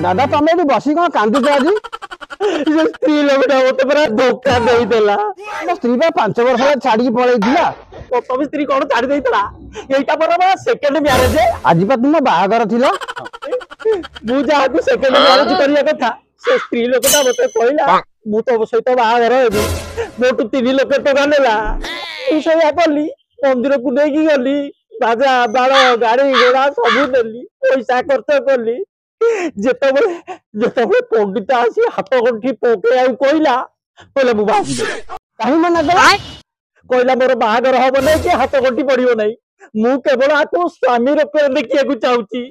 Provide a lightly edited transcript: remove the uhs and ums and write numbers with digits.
दादा तुम ये बस कौन कांदुच आज स्त्री लोक मत पूरा धोखा देला मो स्त्री 5 वर्ष छाड़ी पलैला तुम स्त्री कौन छाड़ी देला एटा पर सेकंड मैरिज आज पा तुम बाहागर थिलो मु जहा को सेकंड मैरिज करिया कथा से स्त्री लोकटा मते कहला मु तो सहित बाहागर हेबी मोटू 3 लाख टका नेला तू सया कली मंदिर को लेकी गली बाजा बाड़ गाड़ी घोड़ा सब देली पैसा खर्च कली जेतबे पंडित आसी हाथ गंठी पके आ कहला कहला मु बाजी कहीं मना कहला मोर बाहागर हब नहीं कि हाथ गंठी पड़ियो नहीं मु केवल आपको स्वामी रूप देखिया चाहूची।